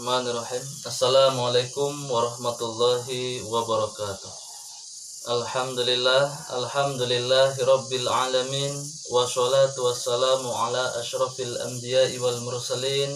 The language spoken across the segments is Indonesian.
Bismillahirrahmanirrahim. Assalamualaikum warahmatullahi wabarakatuh. Alhamdulillahirabbil alamin, wassalatu wassalamu ala asyrafil anbiya'i wal mursalin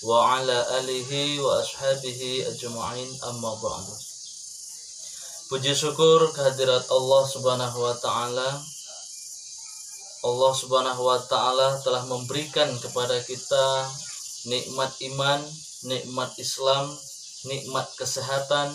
wa ala alihi wa ashabihi ajma'in, amma ba'du. Puji syukur kehadirat Allah Subhanahu wa taala. Allah Subhanahu wa taala telah memberikan kepada kita nikmat iman, nikmat Islam, nikmat kesehatan,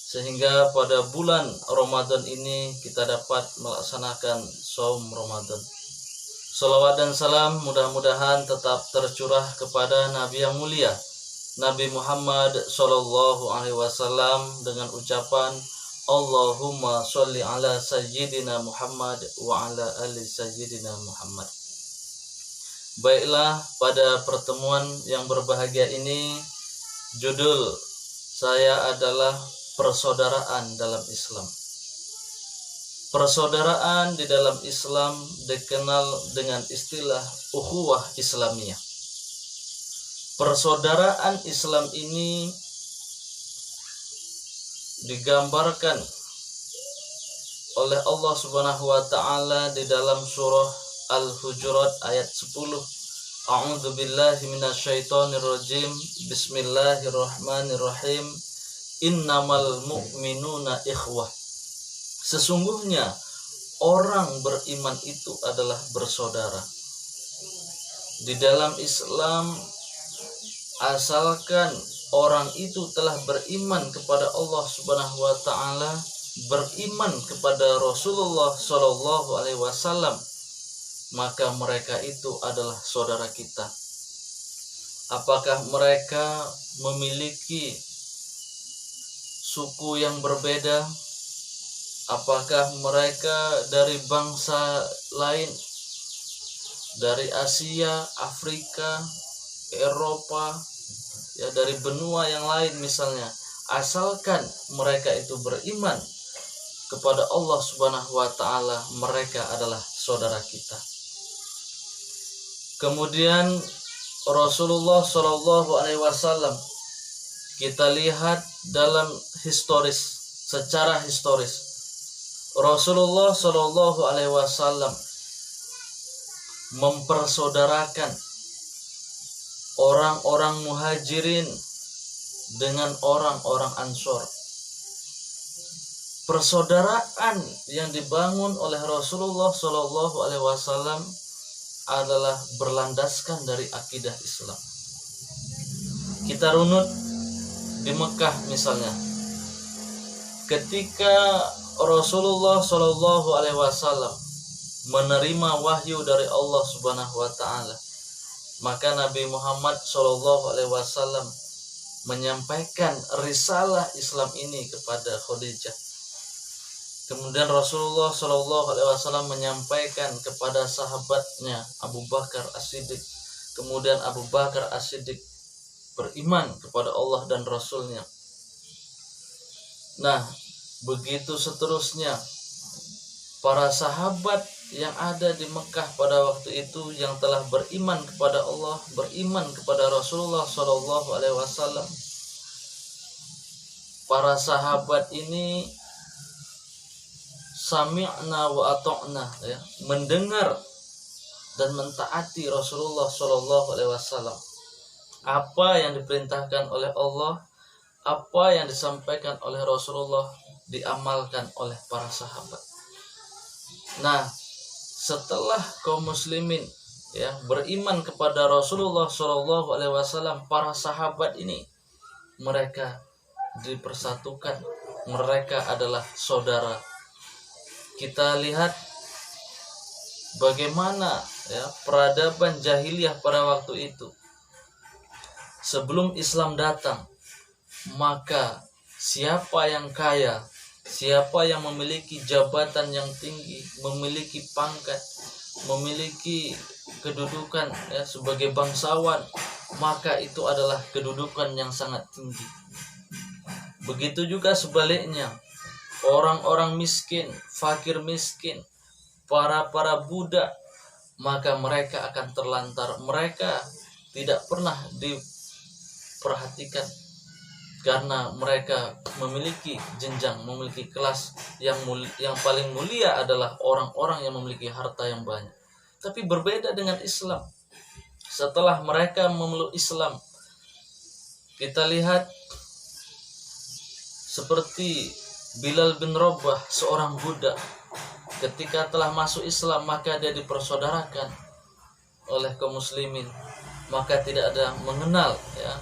sehingga pada bulan Ramadan ini kita dapat melaksanakan saum Ramadan. Salawat dan salam mudah-mudahan tetap tercurah kepada Nabi yang mulia, Nabi Muhammad sallallahu alaihi wasallam, dengan ucapan Allahumma sholli ala sayyidina Muhammad wa ala ali sayyidina Muhammad. Baiklah, pada pertemuan yang berbahagia ini judul saya adalah persaudaraan dalam Islam. Persaudaraan di dalam Islam dikenal dengan istilah ukhuwah Islamiyah. Persaudaraan Islam ini digambarkan oleh Allah Subhanahu wa taala di dalam surah Al-Hujurat ayat 10. A'udzu billahi minasyaitonir rajim. Bismillahirrahmanirrahim. Innamal mu'minuna ikhwah. Sesungguhnya orang beriman itu adalah bersaudara. Di dalam Islam, asalkan orang itu telah beriman kepada Allah Subhanahu wa taala, beriman kepada Rasulullah sallallahu alaihi wasallam, maka mereka itu adalah saudara kita. Apakah mereka memiliki suku yang berbeda? Apakah mereka dari bangsa lain, dari Asia, Afrika, Eropa, ya dari benua yang lain misalnya, asalkan mereka itu beriman kepada Allah Subhanahu wa taala, mereka adalah saudara kita. Kemudian Rasulullah Shallallahu alaihi wasallam, kita lihat dalam secara historis Rasulullah Shallallahu alaihi wasallam mempersaudarakan orang-orang muhajirin dengan orang-orang ansor. Persaudaraan yang dibangun oleh Rasulullah Shallallahu alaihi wasallam adalah berlandaskan dari akidah Islam. Kita runut di Mekah misalnya, ketika Rasulullah Shallallahu alaihi wasallam menerima wahyu dari Allah Subhanahu wa taala, maka Nabi Muhammad Shallallahu alaihi wasallam menyampaikan risalah Islam ini kepada Khadijah. Kemudian Rasulullah Shallallahu alaihi wasallam menyampaikan kepada sahabatnya Abu Bakar As-Siddiq. Kemudian Abu Bakar As-Siddiq beriman kepada Allah dan Rasulnya. Nah, begitu seterusnya. Para sahabat yang ada di Mekah pada waktu itu yang telah beriman kepada Allah, beriman kepada Rasulullah Shallallahu alaihi wasallam. Para sahabat ini sami'na wa ata'na, ya, mendengar dan mentaati Rasulullah Shallallahu alaihi wasallam. Apa yang diperintahkan oleh Allah, apa yang disampaikan oleh Rasulullah diamalkan oleh para sahabat. Nah, setelah kaum muslimin, ya, beriman kepada Rasulullah Shallallahu alaihi wasallam, para sahabat ini mereka dipersatukan, mereka adalah saudara. Kita lihat bagaimana, ya, peradaban jahiliyah pada waktu itu. Sebelum Islam datang, maka siapa yang kaya, siapa yang memiliki jabatan yang tinggi, memiliki pangkat, memiliki kedudukan, ya, sebagai bangsawan, maka itu adalah kedudukan yang sangat tinggi. Begitu juga sebaliknya, orang-orang miskin, fakir miskin, para budak, maka mereka akan terlantar. Mereka tidak pernah perhatikan, karena mereka memiliki jenjang, memiliki kelas yang paling mulia adalah orang-orang yang memiliki harta yang banyak. Tapi berbeda dengan Islam. Setelah mereka memeluk Islam, kita lihat seperti Bilal bin Rabah, seorang budak, ketika telah masuk Islam maka dia dipersaudarakan oleh kaum muslimin, maka tidak ada mengenal ya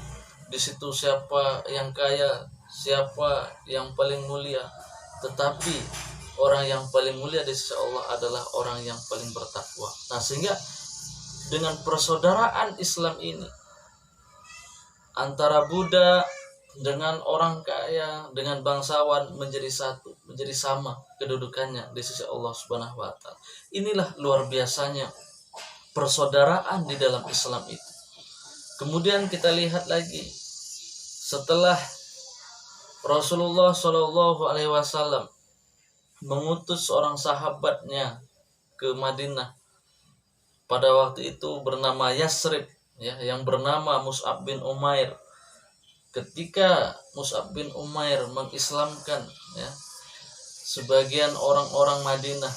di situ siapa yang kaya, siapa yang paling mulia, tetapi orang yang paling mulia di sisi Allah adalah orang yang paling bertakwa. Nah, sehingga dengan persaudaraan Islam ini antara budak dengan orang kaya, dengan bangsawan menjadi satu, menjadi sama kedudukannya di sisi Allah Subhanahu wa taala. Inilah luar biasanya persaudaraan di dalam Islam itu. Kemudian kita lihat lagi, setelah Rasulullah Shallallahu alaihi wasallam mengutus seorang sahabatnya ke Madinah, pada waktu itu bernama Yasrib ya, yang bernama Mus'ab bin Umair. Ketika Mus'ab bin Umair mengislamkan ya, sebagian orang-orang Madinah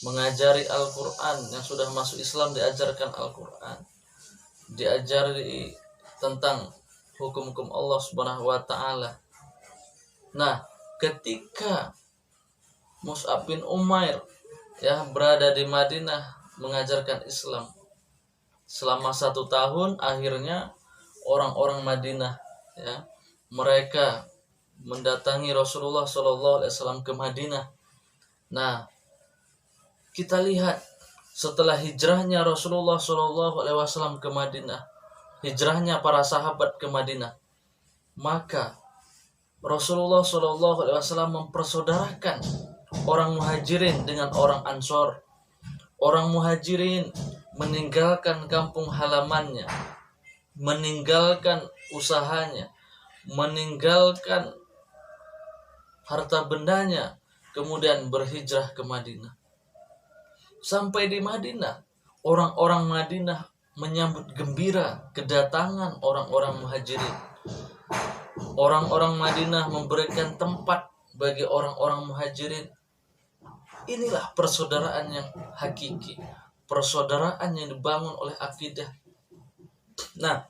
mengajari Al-Quran, yang sudah masuk Islam diajarkan Al-Quran, diajari tentang hukum-hukum Allah Subhanahu wa taala. Nah, ketika Mus'ab bin Umair ya berada di Madinah mengajarkan Islam selama 1 tahun, akhirnya orang-orang Madinah ya, mereka mendatangi Rasulullah SAW ke Madinah. Nah, kita lihat setelah hijrahnya Rasulullah SAW ke Madinah, hijrahnya para sahabat ke Madinah, maka Rasulullah SAW mempersaudarakan orang Muhajirin dengan orang Ansor. Orang Muhajirin meninggalkan kampung halamannya, meninggalkan usahanya, meninggalkan harta bendanya, kemudian berhijrah ke Madinah. Sampai di Madinah, orang-orang Madinah menyambut gembira kedatangan orang-orang Muhajirin. Orang-orang Madinah memberikan tempat bagi orang-orang Muhajirin. Inilah persaudaraan yang hakiki, persaudaraan yang dibangun oleh akidah. Nah,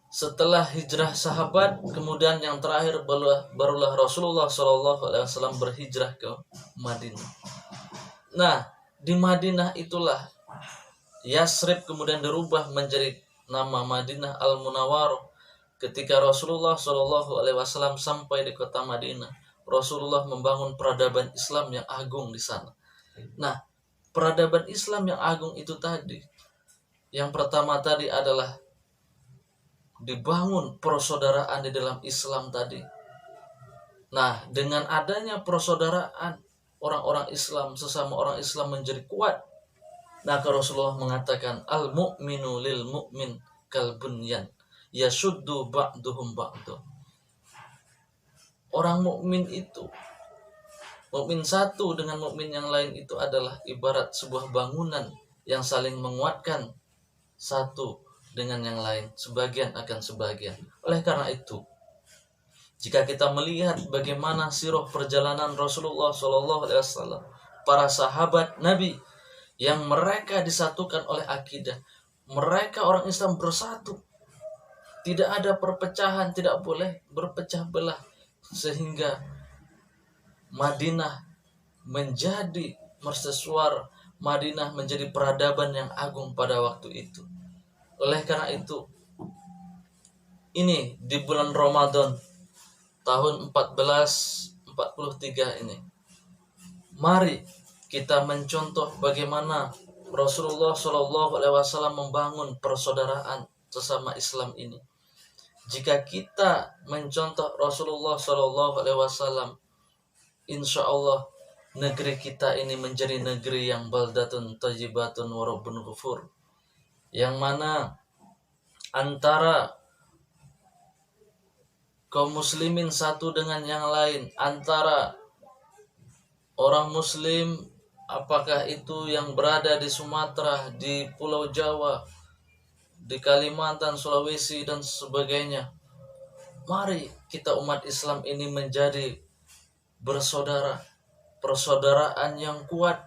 setelah hijrah sahabat, kemudian yang terakhir barulah Rasulullah SAW berhijrah ke Madinah. Nah, di Madinah itulah Yasrib kemudian dirubah menjadi nama Madinah Al-Munawwarah. Ketika Rasulullah SAW sampai di kota Madinah, Rasulullah membangun peradaban Islam yang agung di sana. Nah, peradaban Islam yang agung itu tadi, yang pertama tadi adalah dibangun persaudaraan di dalam Islam tadi. Nah, dengan adanya persaudaraan orang-orang Islam, sesama orang Islam menjadi kuat. Nah, Rasulullah mengatakan al-mu'minu lil mu'min kal bunyan yashuddu ba'duhum ba'du. Orang mukmin itu, mukmin satu dengan mukmin yang lain itu adalah ibarat sebuah bangunan yang saling menguatkan satu dengan yang lain, sebagian akan sebagian. Oleh karena itu, jika kita melihat bagaimana sirah perjalanan Rasulullah SAW, para sahabat Nabi yang mereka disatukan oleh akidah, mereka orang Islam bersatu, tidak ada perpecahan, tidak boleh berpecah belah, sehingga Madinah menjadi mercusuar, Madinah menjadi peradaban yang agung pada waktu itu. Oleh karena itu, ini di bulan Ramadan tahun 1443 ini, mari kita mencontoh bagaimana Rasulullah SAW membangun persaudaraan sesama Islam ini. Jika kita mencontoh Rasulullah SAW, insya Allah negeri kita ini menjadi negeri yang baldatun tayyibatun wa rabbun ghafur, yang mana antara kaum muslimin satu dengan yang lain, antara orang muslim apakah itu yang berada di Sumatera, di Pulau Jawa, di Kalimantan, Sulawesi dan sebagainya, Mari kita umat Islam ini menjadi bersaudara, persaudaraan yang kuat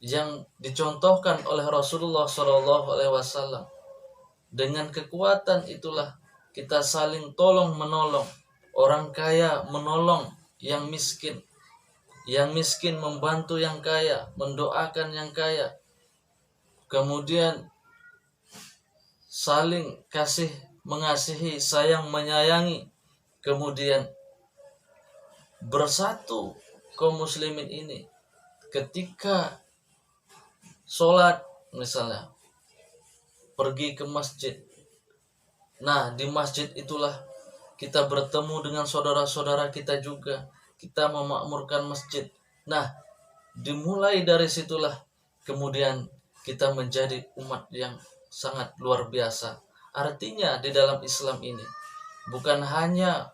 yang dicontohkan oleh Rasulullah SAW. Dengan kekuatan itulah kita saling tolong menolong, orang kaya menolong yang miskin membantu yang kaya, mendoakan yang kaya, kemudian saling kasih mengasihi, sayang menyayangi, kemudian bersatu kaum muslimin ini ketika sholat misalnya, pergi ke masjid. Nah, di masjid itulah kita bertemu dengan saudara-saudara kita juga. Kita memakmurkan masjid. Nah, dimulai dari situlah kemudian kita menjadi umat yang sangat luar biasa. Artinya di dalam Islam ini bukan hanya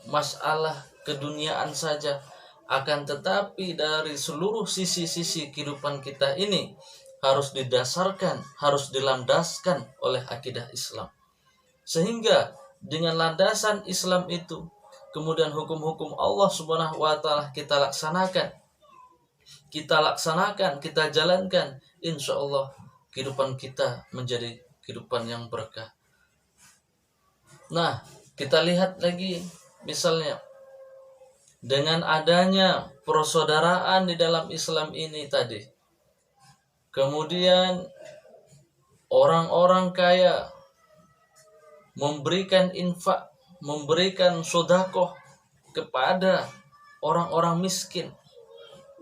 masalah keduniaan saja, akan tetapi dari seluruh sisi-sisi kehidupan kita ini harus didasarkan, harus dilandaskan oleh akidah Islam. Sehingga dengan landasan Islam itu, kemudian hukum-hukum Allah Subhanahu wa taala kita laksanakan, kita jalankan, insya Allah kehidupan kita menjadi kehidupan yang berkah. Nah, kita lihat lagi misalnya dengan adanya persaudaraan di dalam Islam ini tadi, kemudian orang-orang kaya memberikan infak, memberikan sedekah kepada orang-orang miskin.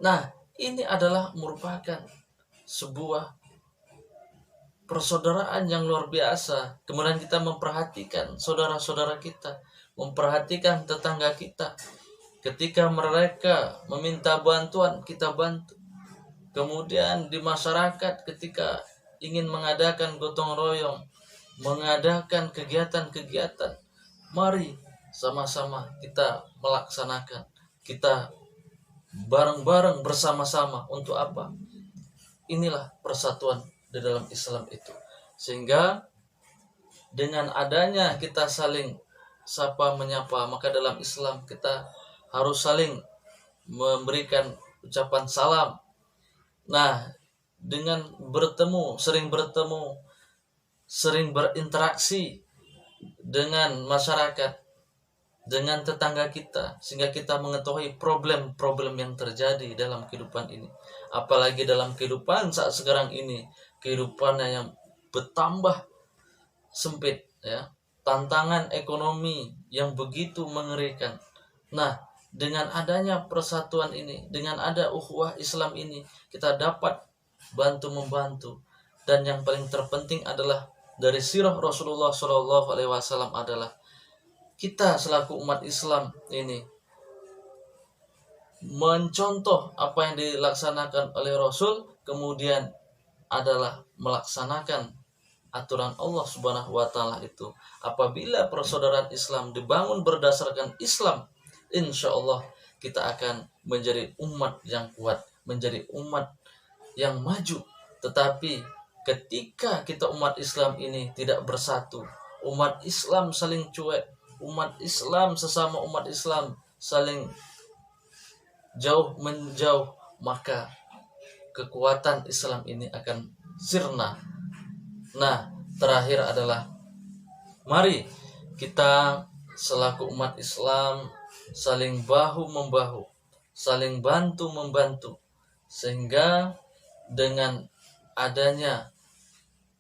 Nah, ini adalah merupakan sebuah persaudaraan yang luar biasa. Kemudian kita memperhatikan saudara-saudara kita, memperhatikan tetangga kita. Ketika mereka meminta bantuan, kita bantu. Kemudian di masyarakat ketika ingin mengadakan gotong royong, mengadakan kegiatan-kegiatan, mari sama-sama kita melaksanakan. Kita bareng-bareng bersama-sama untuk apa? Inilah persatuan di dalam Islam itu. Sehingga dengan adanya kita saling sapa menyapa, maka dalam Islam kita harus saling memberikan ucapan salam. Nah, dengan sering bertemu, sering berinteraksi dengan masyarakat, dengan tetangga kita, sehingga kita mengetahui problem-problem yang terjadi dalam kehidupan ini. Apalagi dalam kehidupan saat sekarang ini, kehidupannya yang bertambah sempit, ya, tantangan ekonomi yang begitu mengerikan. Nah, dengan adanya persatuan ini, dengan ada ukhuwah Islam ini, kita dapat bantu-membantu. Dan yang paling terpenting adalah dari sirah Rasulullah SAW adalah kita selaku umat Islam ini mencontoh apa yang dilaksanakan oleh Rasul, kemudian adalah melaksanakan aturan Allah Subhanahu wa taala itu. Apabila persaudaraan Islam dibangun berdasarkan Islam, insya Allah kita akan menjadi umat yang kuat, menjadi umat yang maju. Tetapi ketika kita umat Islam ini tidak bersatu, umat Islam saling cuek, umat Islam sesama umat Islam saling jauh menjauh, maka kekuatan Islam ini akan sirna. Nah, terakhir adalah mari kita selaku umat Islam saling bahu-membahu, saling bantu-membantu, sehingga dengan adanya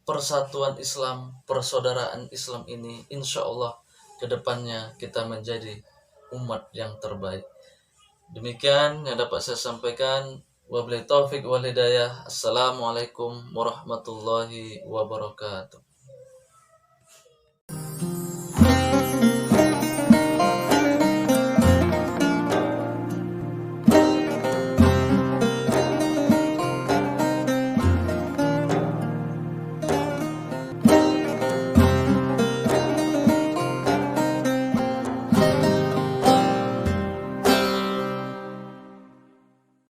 persatuan Islam, persaudaraan Islam ini, insya Allah kedepannya kita menjadi umat yang terbaik. Demikian yang dapat saya sampaikan. Wabillahi taufik wal hidayah. Assalamualaikum warahmatullahi wabarakatuh.